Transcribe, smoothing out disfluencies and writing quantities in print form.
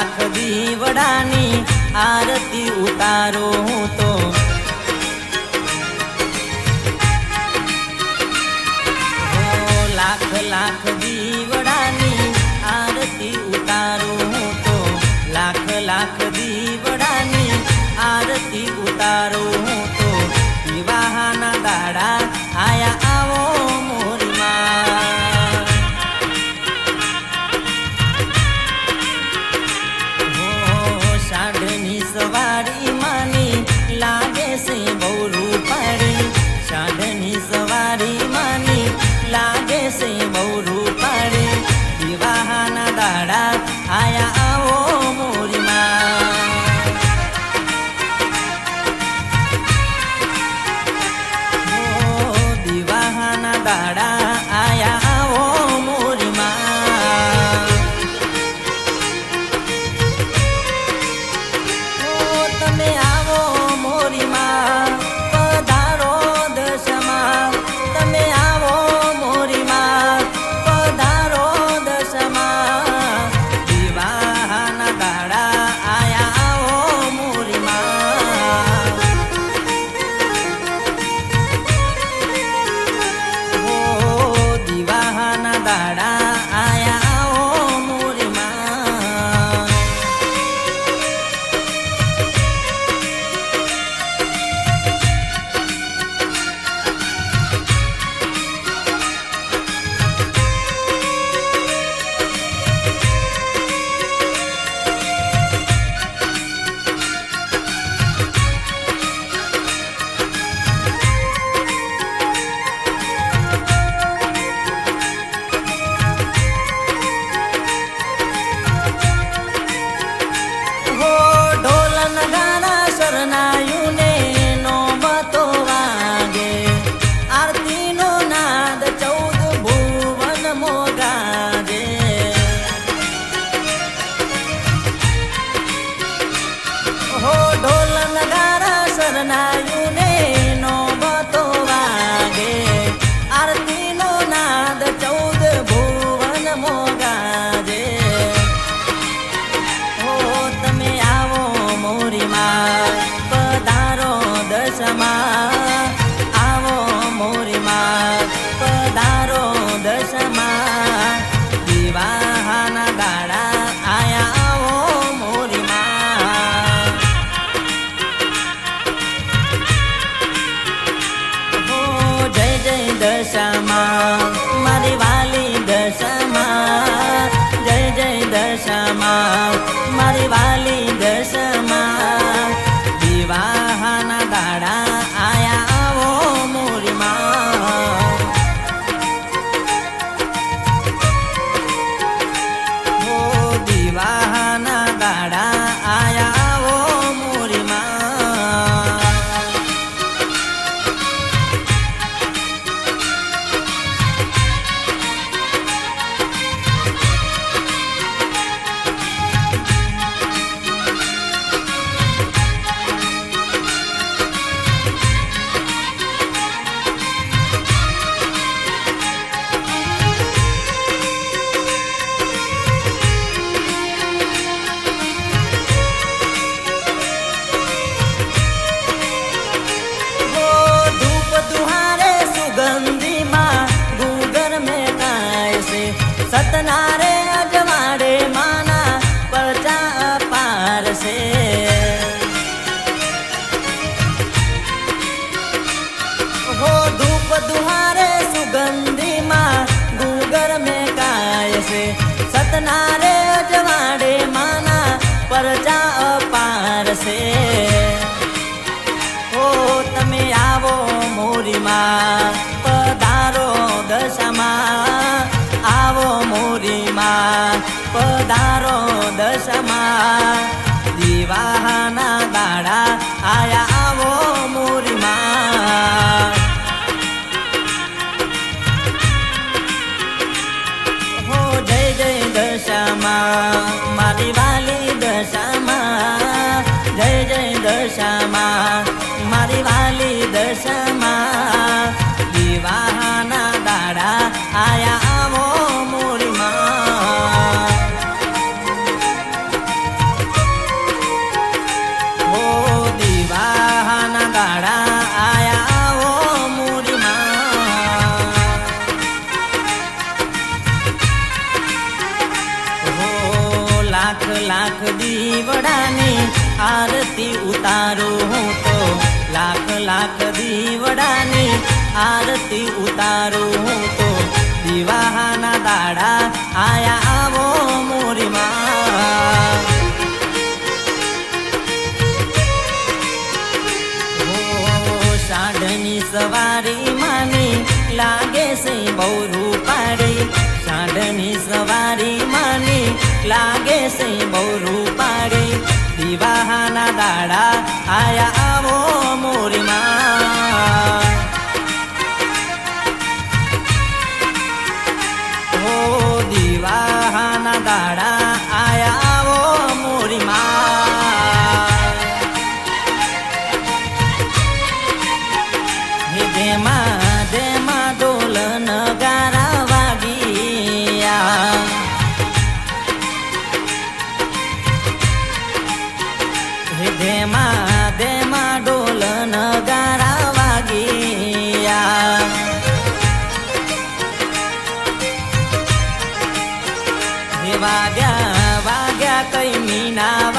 लाख दीवડાની आरती उतारो हूँ तो लाख लाख दीवડાની आरती उतारो हूँ तो लाख लाख दीवડાની आरती उतारो हूँ तो विवाहना दाड़ा आया आवो मोरी माँ हो साढ़नी सवारी मानी लागे से बहुरू पाड़ी साढ़नी सवारी मानी लागे से बहुरू पाड़ी विवाहना दाड़ा आया आवो मोरी माँ दाड़ा आया आवो मोरी माँ तमे आवो मोरी माँ पधारो दशमा तमे आवो मोरी माँ पधारो दशमा विवाहना दाड़ा आया आवो मोरी माँ दाड़ा आया ओ मोरी माँ सरनायुने नौबतो वागे आरती नो नाद 14 भुवन मोगाजे हो तमे आवो मोरी माँ पधारो दशमा आवो मोरी माँ पधारो दशमा विवाहना दाड़ा आया आवो मोरी माँ दशमा मारी वाली दशमा जय जय दशमा मारी वाली दशमा विवाहना दाड़ा आया आवो मोरी माँ हो विवाहना दाड़ा आया आवो मोरी माँ सतनारे अजवाड़े माना परचा पार से हो धूप दुहारे सुगंधी माँ गूगर में काय से सतनारे अजवाड़े माना परचा पार से हो तमे आवो मोरी माँ पधारो दशमा आवो मोरी माँ पधारो दशमा विवाहना दाड़ा आया आवो मोरी माँ हो जय जय दशमा मारी वाली दशमा जय जय दशमा मारी वाली दशमा विवाहना दाड़ा आया आवो मोरी माँ લાખ દીવડાની આરતી ઉતારું હું તો લાખ લાખ દીવડાની આરતી ઉતારું હું તો દિવાહાના દાડા આયા આવો મોરી માં સાંઢની સવારી માની લાગે છે બહુ રૂપાળી સાંઢની સવારી માની લાગે છે બહુ રૂપાળી દિવાહાના દાડા આયા આવો મોરી માં ઓ દિવાહાના દાડા આયા આવો મોરી માં દેમાં દેમાં ડોલ નગારા વાગિયા દેમાં દેમાં ડોલ નગારા વાગિયા વાગ્યા વાગ્યા કઈ મીના